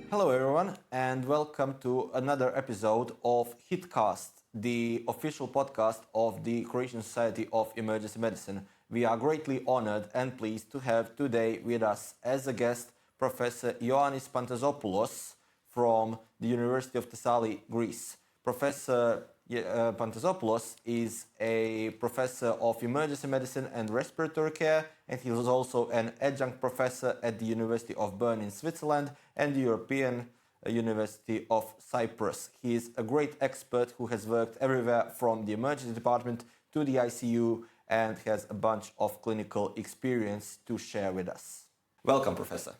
Hello everyone and welcome to another episode of HitCast, the official podcast of the Croatian Society of Emergency Medicine. We are greatly honored and pleased to have today with us as a guest Professor Ioannis Pantazopoulos from the University of Thesaly, Greece. Professor Pantazopoulos is a professor of emergency medicine and respiratory care, and he was also an adjunct professor at the University of Bern in Switzerland and the European University of Cyprus. He is a great expert who has worked everywhere from the emergency department to the ICU and has a bunch of clinical experience to share with us. Welcome, Professor.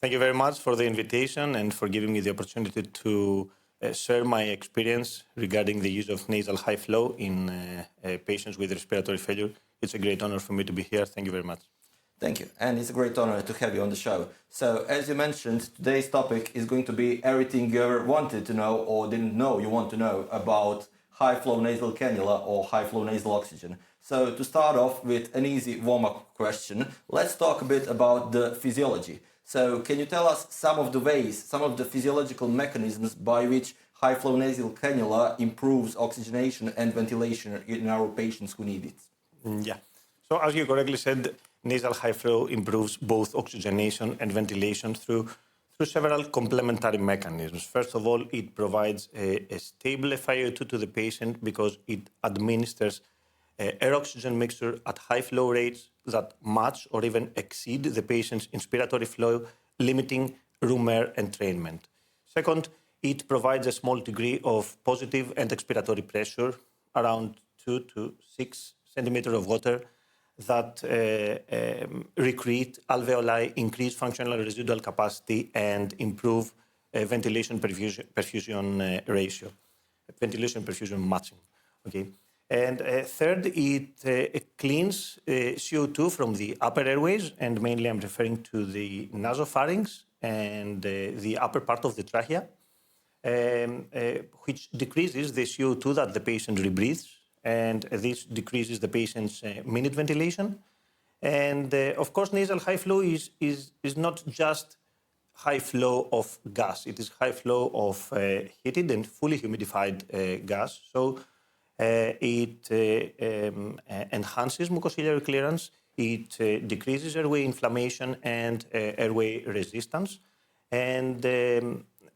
Thank you very much for the invitation and for giving me the opportunity to share my experience regarding the use of nasal high flow in patients with respiratory failure. It's a great honor for me to be here. Thank you very much. Thank you. And it's a great honor to have you on the show. So, as you mentioned, today's topic is going to be everything you ever wanted to know or didn't know you want to know about high flow nasal cannula or high flow nasal oxygen. So, to start off with an easy warm-up question, let's talk a bit about the physiology. So can you tell us some of the ways, some of the physiological mechanisms by which high flow nasal cannula improves oxygenation and ventilation in our patients who need it? Yeah. So as you correctly said, nasal high flow improves both oxygenation and ventilation through several complementary mechanisms. First of all, it provides a stable FiO2 to the patient because it administers air-oxygen mixture at high flow rates that match or even exceed the patient's inspiratory flow, limiting room air entrainment. Second, it provides a small degree of positive and expiratory pressure, around 2 to 6 centimeters of water, that recreate alveoli, increase functional residual capacity, and improve ventilation perfusion ratio, ventilation perfusion matching. Okay. And third, it cleans CO2 from the upper airways, and mainly I'm referring to the nasopharynx and the upper part of the trachea, which decreases the CO2 that the patient rebreathes, and this decreases the patient's minute ventilation. And of course, nasal high flow is not just high flow of gas, it is high flow of heated and fully humidified gas. So it enhances mucociliary clearance, it decreases airway inflammation and airway resistance. And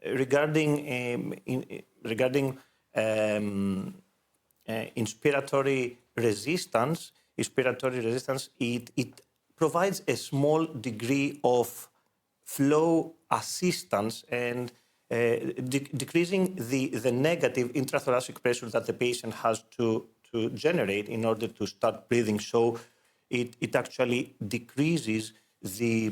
regarding inspiratory resistance, it provides a small degree of flow assistance and decreasing the negative intrathoracic pressure that the patient has to generate in order to start breathing. So it actually decreases the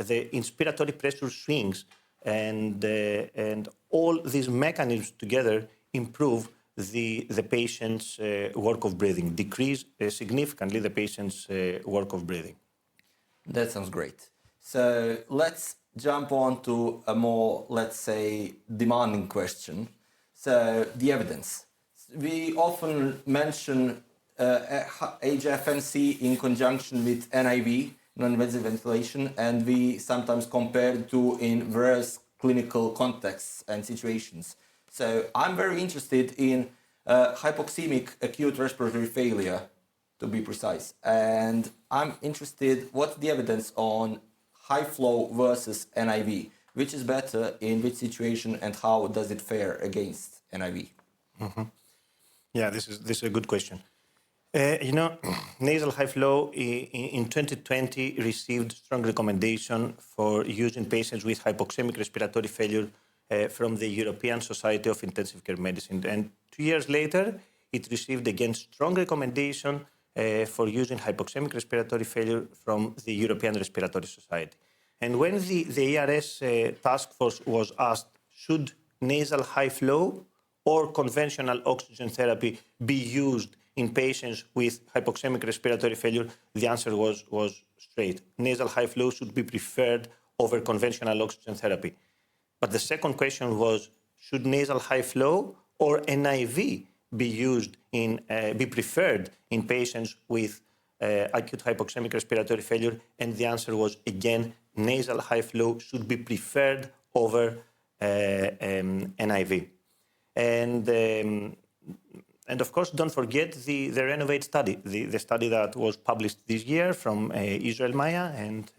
inspiratory pressure swings, and all these mechanisms together improve the patient's work of breathing, decrease significantly the patient's work of breathing. That sounds great. So let's jump on to a more, let's say, demanding question. So the evidence. We often mention HFNC in conjunction with NIV, non-invasive ventilation, and we sometimes compare the two in various clinical contexts and situations. So I'm very interested in hypoxemic acute respiratory failure, to be precise. And I'm interested, what's the evidence on high flow versus NIV? Which is better in which situation and how does it fare against NIV? Mm-hmm. Yeah, this is a good question. Nasal high flow in 2020 received strong recommendation for use in patients with hypoxemic respiratory failure from the European Society of Intensive Care Medicine. And 2 years later, it received again strong recommendation for use in hypoxemic respiratory failure from the European Respiratory Society. And when the ERS task force was asked, should nasal high flow or conventional oxygen therapy be used in patients with hypoxemic respiratory failure, the answer was straight. Nasal high flow should be preferred over conventional oxygen therapy. But the second question was, should nasal high flow or NIV be preferred in patients with acute hypoxemic respiratory failure? And the answer was, again, nasal high flow should be preferred over NIV. And of course, don't forget the RENOVATE study, the study that was published this year from Israel Maya and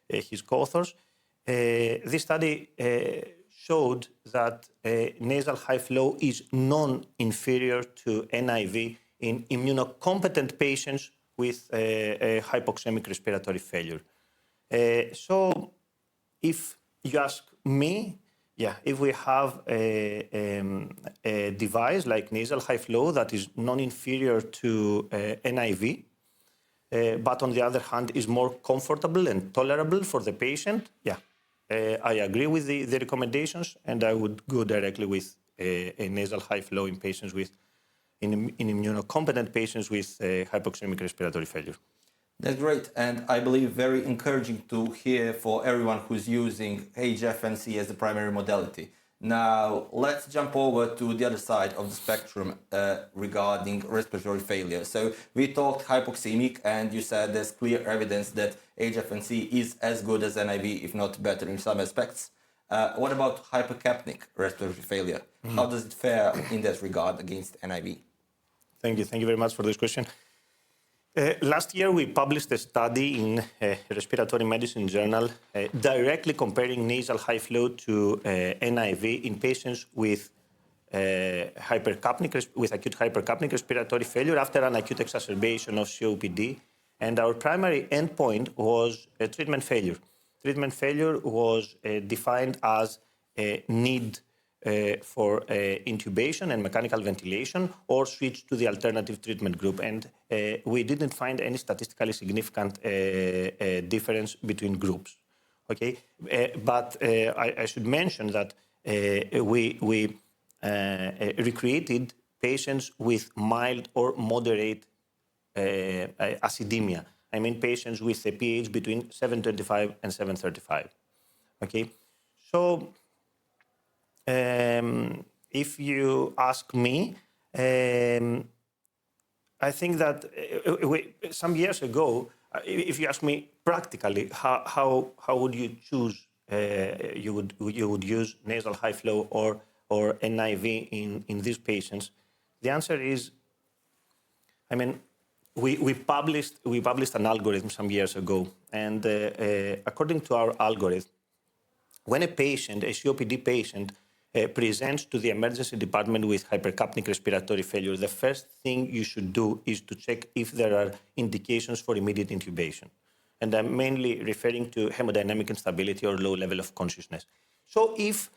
his co-authors. This study showed that nasal high flow is non-inferior to NIV in immunocompetent patients with hypoxemic respiratory failure. So if you ask me, if we have a device like nasal high flow that is non-inferior to NIV, but on the other hand is more comfortable and tolerable for the patient, I agree with the recommendations, and I would go directly with a nasal high flow in patients in immunocompetent patients with hypoxemic respiratory failure. That's great, and I believe very encouraging to hear for everyone who's using HFNC as the primary modality. Now, let's jump over to the other side of the spectrum regarding respiratory failure. So we talked hypoxemic, and you said there's clear evidence that HFNC is as good as NIV, if not better in some aspects. What about hypercapnic respiratory failure? How does it fare in that regard against NIV? Thank you very much for this question. Last year, we published a study in Respiratory Medicine Journal directly comparing nasal high flow to NIV in patients with acute hypercapnic respiratory failure after an acute exacerbation of COPD. And our primary endpoint was treatment failure. Treatment failure was defined as a need for intubation and mechanical ventilation or switch to the alternative treatment group. And we didn't find any statistically significant difference between groups. Okay, but I should mention that we recruited patients with mild or moderate acidemia. I mean patients with a pH between 725 and 735. Okay, so if you ask me, I think that some years ago, if you ask me practically, how would you choose? You would use nasal high flow or NIV in these patients. The answer is, I mean, we published an algorithm some years ago, and according to our algorithm, when a COPD patient, presents to the emergency department with hypercapnic respiratory failure, the first thing you should do is to check if there are indications for immediate intubation. And I'm mainly referring to hemodynamic instability or low level of consciousness. So if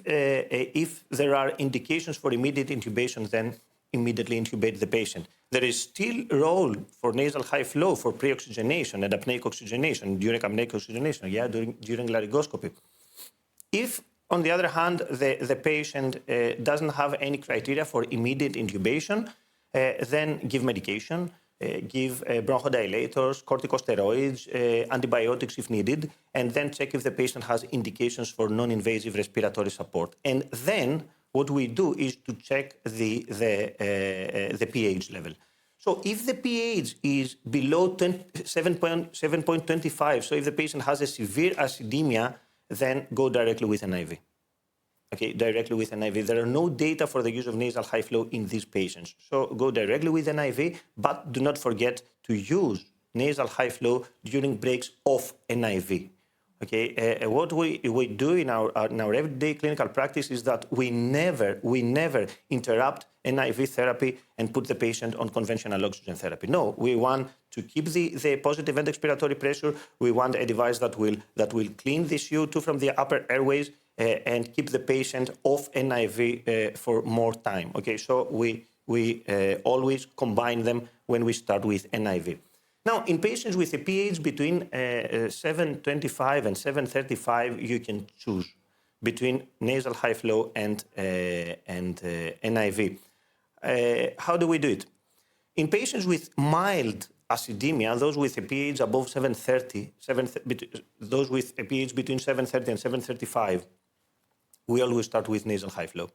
there are indications for immediate intubation, then immediately intubate the patient. There is still a role for nasal high flow for pre-oxygenation and apneic oxygenation, during apneic oxygenation, during laryngoscopy. If, on the other hand, the patient doesn't have any criteria for immediate intubation, then give medication, give bronchodilators, corticosteroids, antibiotics if needed, and then check if the patient has indications for non-invasive respiratory support. And then what we do is to check the pH level. So if the pH is below 7.25, so if the patient has a severe acidemia, then go directly with an IV. Okay, directly with an IV. There are no data for the use of nasal high flow in these patients. So go directly with an IV, but do not forget to use nasal high flow during breaks of an IV. Okay, what we do in our everyday clinical practice is that we never interrupt NIV therapy and put the patient on conventional oxygen therapy. No, we want to keep the positive end expiratory pressure. We want a device that will clean the CO2 from the upper airways and keep the patient off NIV for more time. Okay, so we always combine them when we start with NIV. Now, in patients with a pH between 725 and 735, you can choose between nasal high flow and NIV. How do we do it? In patients with mild acidemia, those with a pH above 730, those with a pH between 730 and 735, we always start with nasal high flow.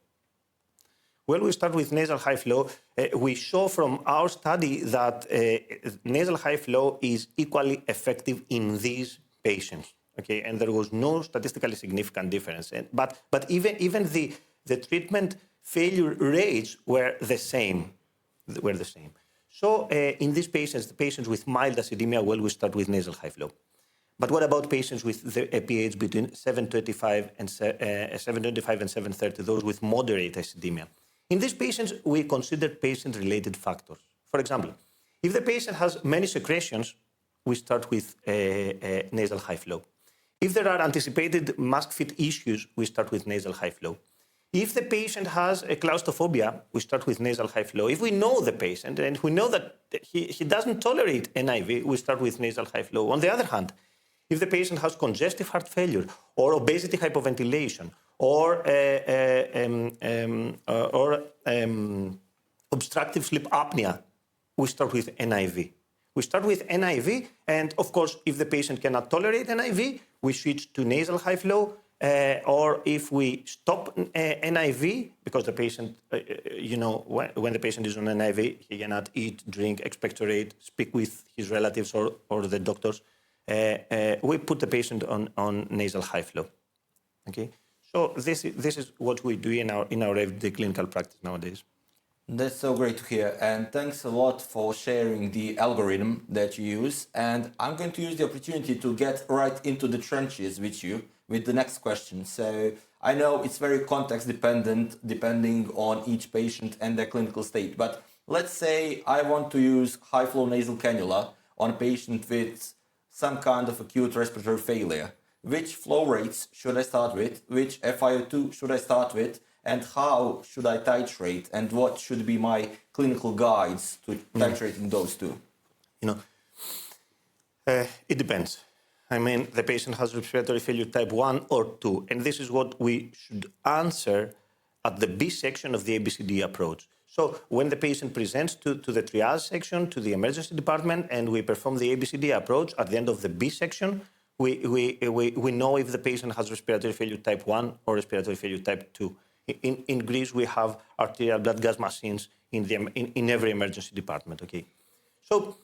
Well, we start with nasal high flow. We saw from our study that nasal high flow is equally effective in these patients. Okay, and there was no statistically significant difference. But even the treatment failure rates were the same. So in these patients, the patients with mild acidemia, well, we start with nasal high flow. But what about patients with a pH between 725 and 730, those with moderate acidemia? In these patients, we consider patient-related factors. For example, if the patient has many secretions, we start with nasal high flow. If there are anticipated mask fit issues, we start with nasal high flow. If the patient has a claustrophobia, we start with nasal high flow. If we know the patient and we know that he doesn't tolerate NIV, we start with nasal high flow. On the other hand, if the patient has congestive heart failure or obesity hypoventilation or obstructive sleep apnea, we start with NIV. We start with NIV, and of course, if the patient cannot tolerate NIV, we switch to nasal high flow, or if we stop NIV, because the patient, when the patient is on NIV, he cannot eat, drink, expectorate, speak with his relatives or the doctors, we put the patient on nasal high flow. Okay, so this is what we do in our everyday clinical practice nowadays. That's so great to hear, and thanks a lot for sharing the algorithm that you use. And I'm going to use the opportunity to get right into the trenches with you with the next question. So I know it's very context dependent, depending on each patient and their clinical state. But let's say I want to use high flow nasal cannula on a patient with some kind of acute respiratory failure. Which flow rates should I start with? Which FiO2 should I start with? And how should I titrate? And what should be my clinical guides to titrating those two? It depends. I mean, the patient has respiratory failure type 1 or 2. And this is what we should answer at the B section of the ABCD approach. So when the patient presents to the triage section, to the emergency department, and we perform the ABCD approach, at the end of the B section, we know if the patient has respiratory failure type 1 or respiratory failure type 2. In Greece, we have arterial blood gas machines in every emergency department. Okay, so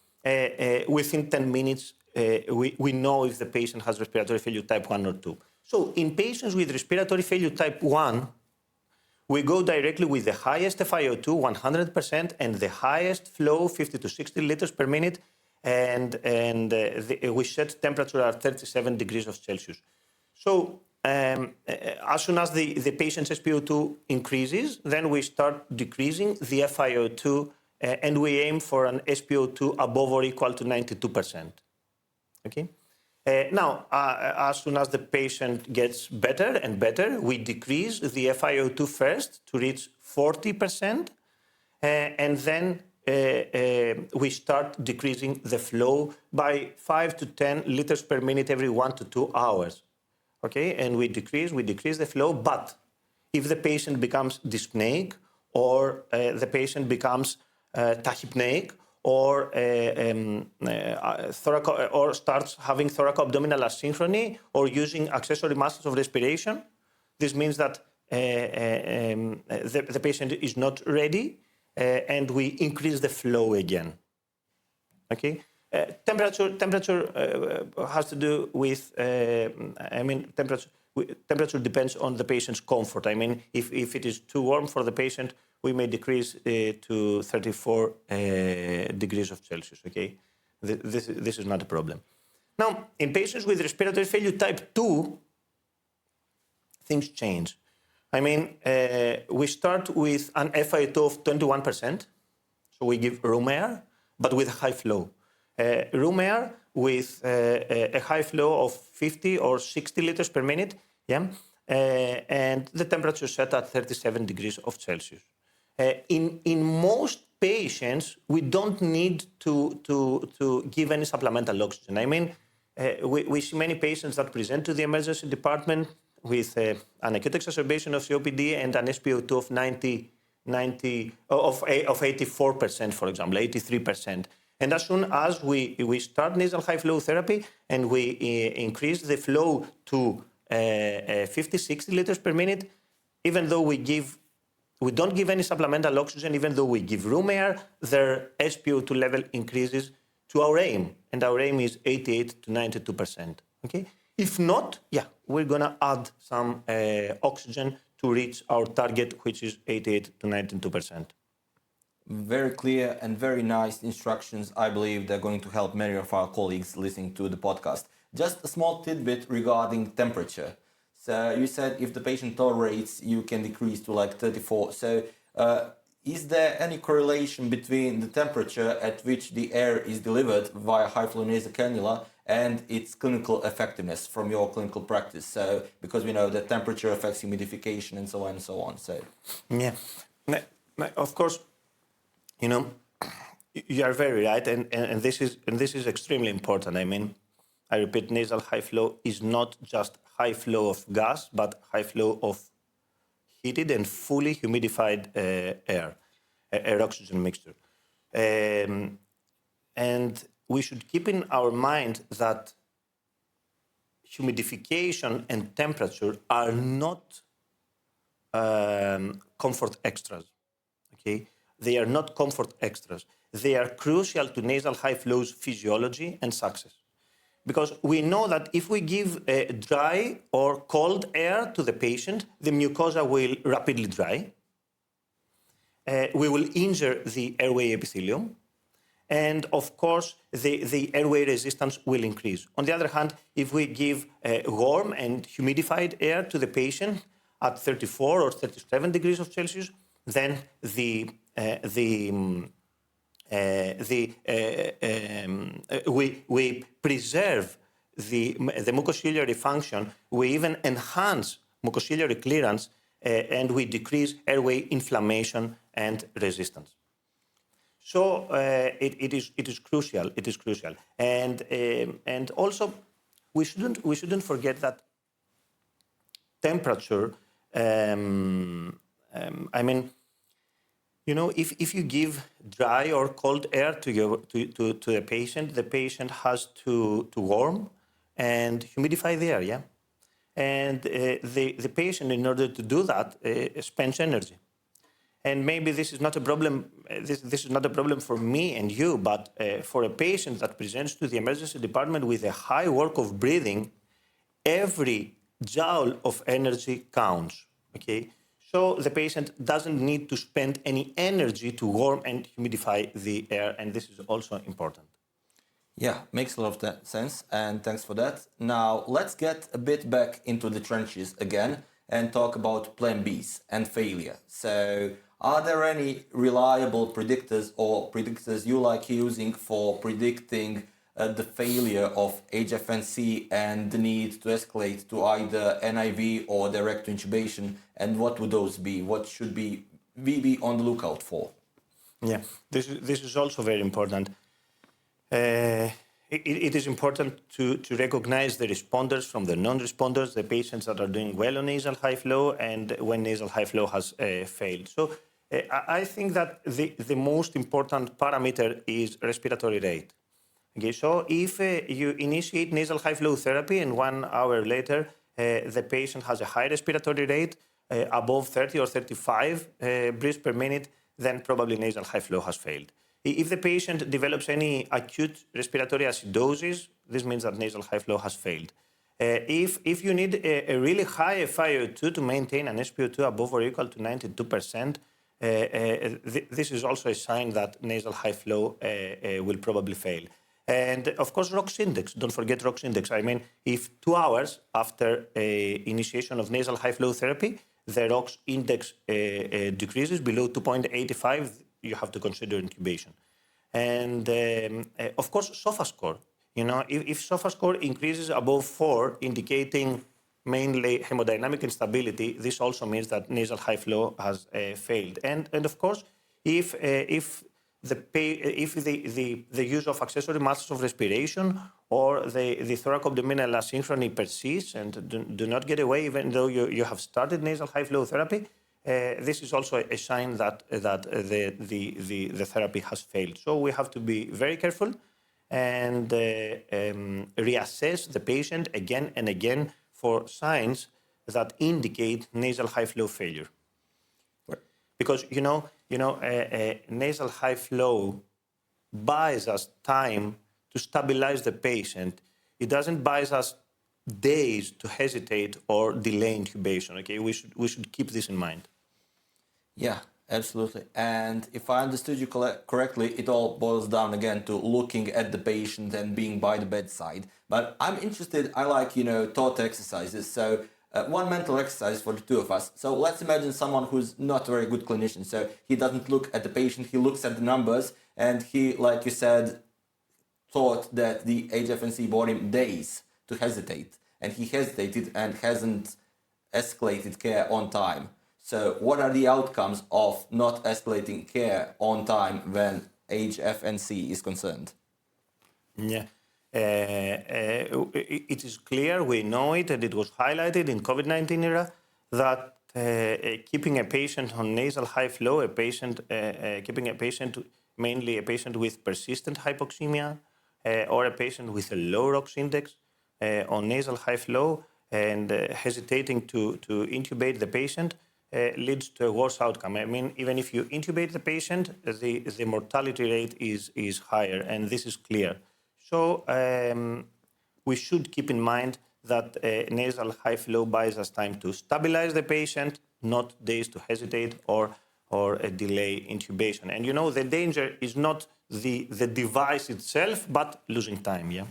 within 10 minutes, we know if the patient has respiratory failure type 1 or 2. So in patients with respiratory failure type 1, we go directly with the highest FiO2, 100%, and the highest flow, 50 to 60 liters per minute, and we set temperature at 37 degrees of Celsius. So as soon as the patient's SpO2 increases, then we start decreasing the FiO2, and we aim for an SpO2 above or equal to 92%. Okay. Now, as soon as the patient gets better and better, we decrease the FiO2 first to reach 40%, and then we start decreasing the flow by 5 to 10 liters per minute every 1 to 2 hours. Okay, and we decrease the flow, but if the patient becomes dyspneic or the patient becomes tachypneic or starts having thoraco-abdominal asynchrony or using accessory muscles of respiration, this means that the patient is not ready and we increase the flow again. Okay. Temperature has to do with, temperature depends on the patient's comfort. I mean, if it is too warm for the patient, we may decrease to 34 degrees of Celsius, okay? This is not a problem. Now, in patients with respiratory failure type 2, things change. I mean, we start with an FiO2 of 21%, so we give room air, but with high flow. Room air with a high flow of 50 or 60 liters per minute, yeah, and the temperature set at 37 degrees of Celsius. In most patients, we don't need to give any supplemental oxygen. I mean, we see many patients that present to the emergency department with an acute exacerbation of COPD and an SpO2 of 84%, for example, 83%. And as soon as we start nasal high flow therapy and we increase the flow to 50, 60 liters per minute, even though we give we don't give any supplemental oxygen, even though we give room air, their SpO2 level increases to our aim, and our aim is 88 to 92%. Okay? If not, we're gonna add some oxygen to reach our target, which is 88 to 92%. Very clear and very nice instructions. I believe they're going to help many of our colleagues listening to the podcast. Just a small tidbit regarding temperature. So you said if the patient tolerates, you can decrease to like 34. So is there any correlation between the temperature at which the air is delivered via high flow nasal cannula and its clinical effectiveness from your clinical practice? So because we know that temperature affects humidification and so on and so on. So yeah, of course, you know, you are very right, and this is extremely important. I mean, I repeat, nasal high flow is not just high flow of gas, but high flow of heated and fully humidified air oxygen mixture. And we should keep in our mind that humidification and temperature are not comfort extras, okay? They are not comfort extras. They are crucial to nasal high flow's physiology and success. Because we know that if we give dry or cold air to the patient, the mucosa will rapidly dry. We will injure the airway epithelium. And of course, the airway resistance will increase. On the other hand, if we give warm and humidified air to the patient at 34 or 37 degrees of Celsius, then we preserve the mucociliary function, we even enhance mucociliary clearance, and we decrease airway inflammation and resistance. So it is crucial. It is crucial, and also we shouldn't forget that temperature. I mean, you know, if you give dry or cold air to a patient, the patient has to warm and humidify the air, yeah? And the patient, in order to do that, spends energy. And maybe this is not a problem. This is not a problem for me and you, but for a patient that presents to the emergency department with a high work of breathing, every joule of energy counts. Okay, so the patient doesn't need to spend any energy to warm and humidify the air, and this is also important. Yeah, makes a lot of sense, and thanks for that. Now, let's get a bit back into the trenches again and talk about plan Bs and failure. So, are there any reliable predictors or predictors you like using for predicting the failure of HFNC and the need to escalate to either NIV or direct intubation? And what would those be? What should we be on the lookout for? Yeah, this is also very important. It is important to recognize the responders from the non-responders, the patients that are doing well on nasal high flow and when nasal high flow has failed. So I think that the most important parameter is respiratory rate. Okay, so if you initiate nasal high flow therapy and 1 hour later the patient has a high respiratory rate above 30 or 35 breaths per minute, then probably nasal high flow has failed. If the patient develops any acute respiratory acidosis, this means that nasal high flow has failed. If you need a really high FiO2 to maintain an SpO2 above or equal to 92%, this is also a sign that nasal high flow will probably fail. And of course, ROX index. Don't forget ROX index. I mean, if 2 hours after initiation of nasal high flow therapy, the ROX index decreases below 2.85, you have to consider intubation. And of course, SOFA score. You know, if SOFA score increases above 4, indicating mainly hemodynamic instability, this also means that nasal high flow has failed. And of course, if the use of accessory muscles of respiration or the thoracoabdominal asynchrony persists and do not get away even though you have started nasal high flow therapy, this is also a sign that the therapy has failed. So we have to be very careful and reassess the patient again and again for signs that indicate nasal high flow failure. because nasal high flow buys us time to stabilize the patient. It doesn't buy us days to hesitate or delay intubation. Okay, we should keep this in mind. Yeah, absolutely. And if I understood you correctly, it all boils down again to looking at the patient and being by the bedside. But I'm interested, I like, thought exercises. So one mental exercise for the two of us. So let's imagine someone who's not a very good clinician. So he doesn't look at the patient, he looks at the numbers, and he, like you said, thought that the HFNC bought him days to hesitate. And he hesitated and hasn't escalated care on time. So what are the outcomes of not escalating care on time when HFNC is concerned? Yeah. It is clear, we know it, and it was highlighted in COVID-19 era, that keeping a patient on nasal high flow, mainly a patient with persistent hypoxemia, or a patient with a low ROX index on nasal high flow and hesitating to intubate the patient, leads to a worse outcome. I mean, even if you intubate the patient, the mortality rate is higher, and this is clear. So we should keep in mind that nasal high flow buys us time to stabilize the patient, not days to hesitate or delay intubation. And the danger is not the device itself, but losing time, yeah?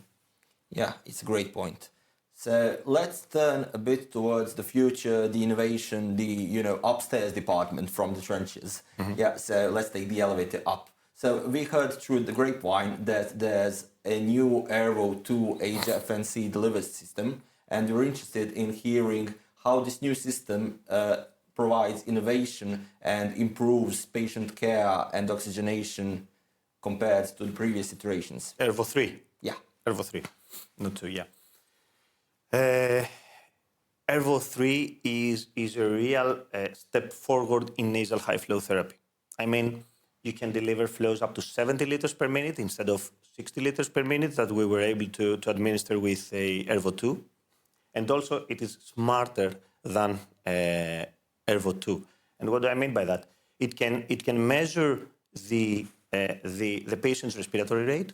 Yeah, it's a great point. So let's turn a bit towards the future, the innovation, the upstairs department from the trenches. Mm-hmm. Yeah, so let's take the elevator up. So we heard through the grapevine that there's a new Aero 2 HFNC delivery system, and we're interested in hearing how this new system provides innovation and improves patient care and oxygenation compared to the previous iterations. Aero 3. Yeah. Aero 3, not 2, yeah. Aero 3 is a real step forward in nasal high flow therapy. I mean, you can deliver flows up to 70 liters per minute instead of 60 liters per minute that we were able to administer with a Aero 2. And also, it is smarter than Aero 2. And what do I mean by that? It can measure the patient's respiratory rate.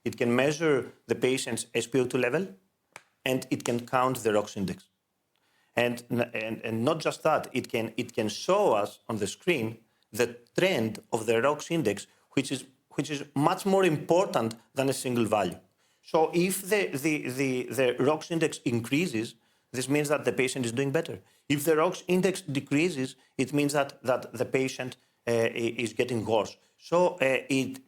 It can measure the patient's SpO2 level, and it can count the ROX index. And not just that, it can show us on the screen the trend of the ROX index, which is much more important than a single value. So if the ROX index increases, this means that the patient is doing better. If the ROX index decreases, it means that the patient is getting worse. So it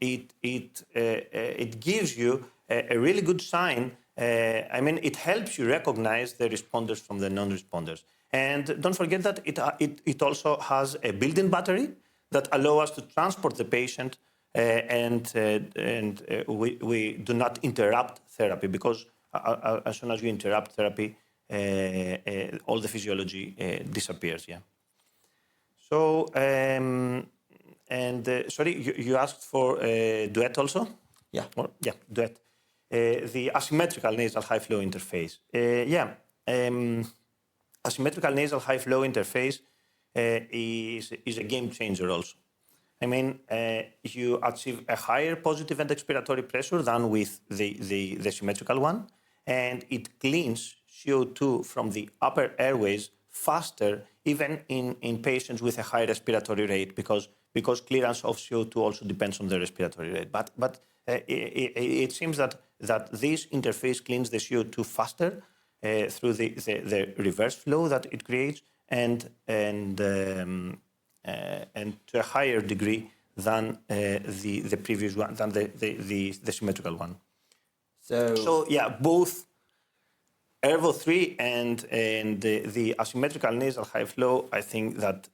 gives you a really good sign. I mean, it helps you recognize the responders from the non-responders. And don't forget that it also has a built-in battery that allows us to transport the patient, and we do not interrupt therapy, because as soon as you interrupt therapy, all the physiology disappears. Yeah. So sorry, you asked for duet also. Yeah. Duet. The asymmetrical nasal high flow interface. Asymmetrical nasal high flow interface is a game changer also. I mean, you achieve a higher positive end expiratory pressure than with the symmetrical one, and it cleans CO2 from the upper airways faster, even in patients with a high respiratory rate, because clearance of CO2 also depends on the respiratory rate. But it seems that this interface cleans the CO2 faster through the reverse flow that it creates, and to a higher degree than the previous one, than the symmetrical one. So yeah, both Aero 3 and the asymmetrical nasal high flow, I think that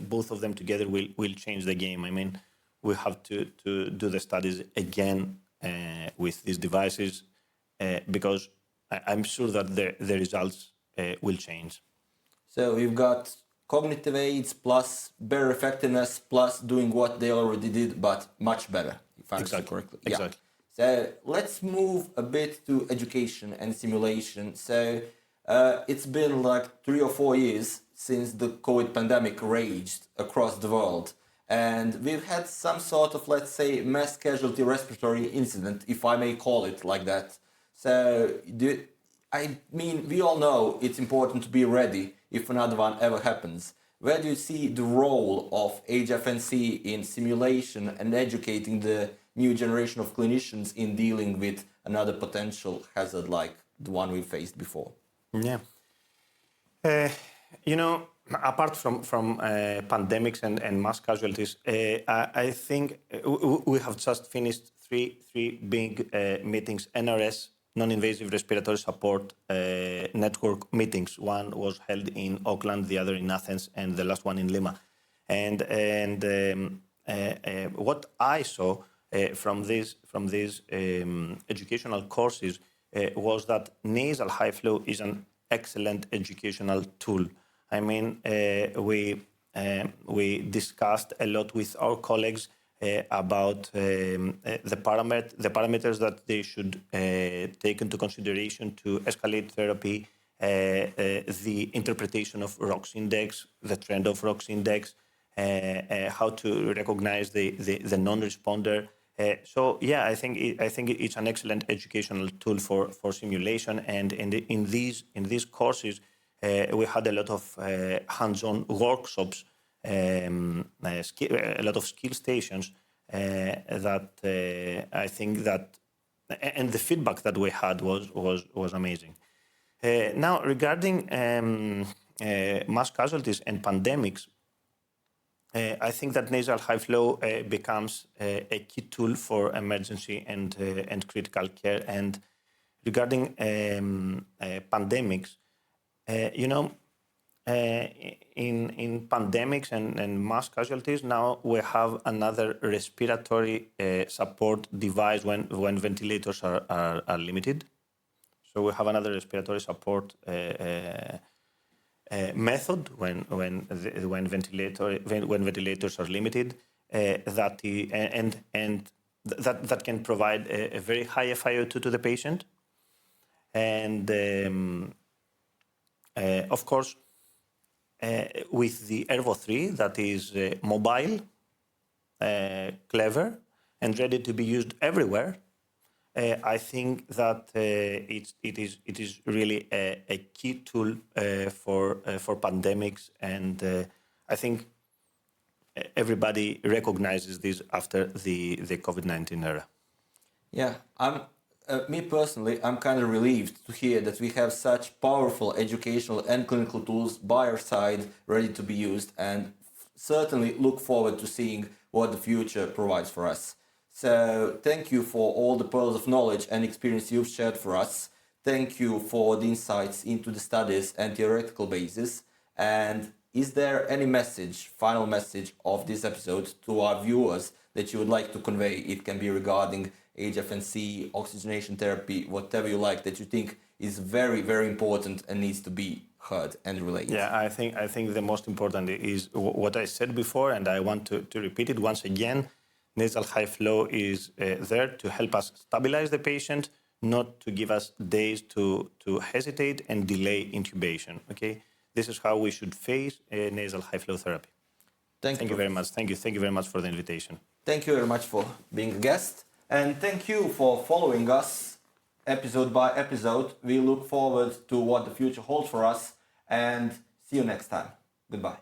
both of them together will change the game. I mean, we have to do the studies again with these devices because I'm sure that the results will change. So you've got cognitive aids plus better effectiveness plus doing what they already did, but much better, if I understand correctly. Exactly. Yeah. So let's move a bit to education and simulation. So it's been like 3 or 4 years since the COVID pandemic raged across the world. And we've had some sort of, let's say, mass casualty respiratory incident, if I may call it like that. So, we all know it's important to be ready if another one ever happens. Where do you see the role of HFNC in simulation and educating the new generation of clinicians in dealing with another potential hazard like the one we faced before? Yeah. Apart from pandemics and mass casualties, I think we have just finished three big meetings, NRS, non-invasive respiratory support network meetings. One was held in Auckland, the other in Athens, and the last one in Lima. And what I saw from these educational courses was that nasal high flow is an excellent educational tool. I mean, we discussed a lot with our colleagues about the parameters that they should take into consideration to escalate therapy, the interpretation of ROX index, the trend of ROX index, how to recognize the non-responder. So yeah, I think it's an excellent educational tool for simulation, and in these courses we had a lot of hands-on workshops, a lot of skill stations that I think that, and the feedback that we had was amazing. Now regarding mass casualties and pandemics, I think that nasal high flow becomes a key tool for emergency and critical care. And regarding pandemics, in pandemics and mass casualties, now we have another respiratory support device when ventilators are limited. So we have another respiratory support method when ventilators are limited, that can provide a very high FiO2 to the patient, and of course with the Ervo 3 that is mobile, clever, and ready to be used everywhere. I think that it is really a key tool for pandemics, and I think everybody recognizes this after the COVID-19 era. Yeah, me personally, I'm kind of relieved to hear that we have such powerful educational and clinical tools by our side, ready to be used, and certainly look forward to seeing what the future provides for us. So thank you for all the pearls of knowledge and experience you've shared for us. Thank you for the insights into the studies and theoretical basis. And is there any message, final message of this episode to our viewers that you would like to convey? It can be regarding HFNC, oxygenation therapy, whatever you like, that you think is very, very important and needs to be heard and relayed. Yeah, I think the most important is what I said before, and I want to repeat it once again. Nasal high flow is there to help us stabilize the patient, not to give us days to hesitate and delay intubation. Okay, this is how we should face nasal high flow therapy. Thank you very much. Thank you very much for the invitation. Thank you very much for being a guest, and thank you for following us episode by episode. We look forward to what the future holds for us, and see you next time. Goodbye.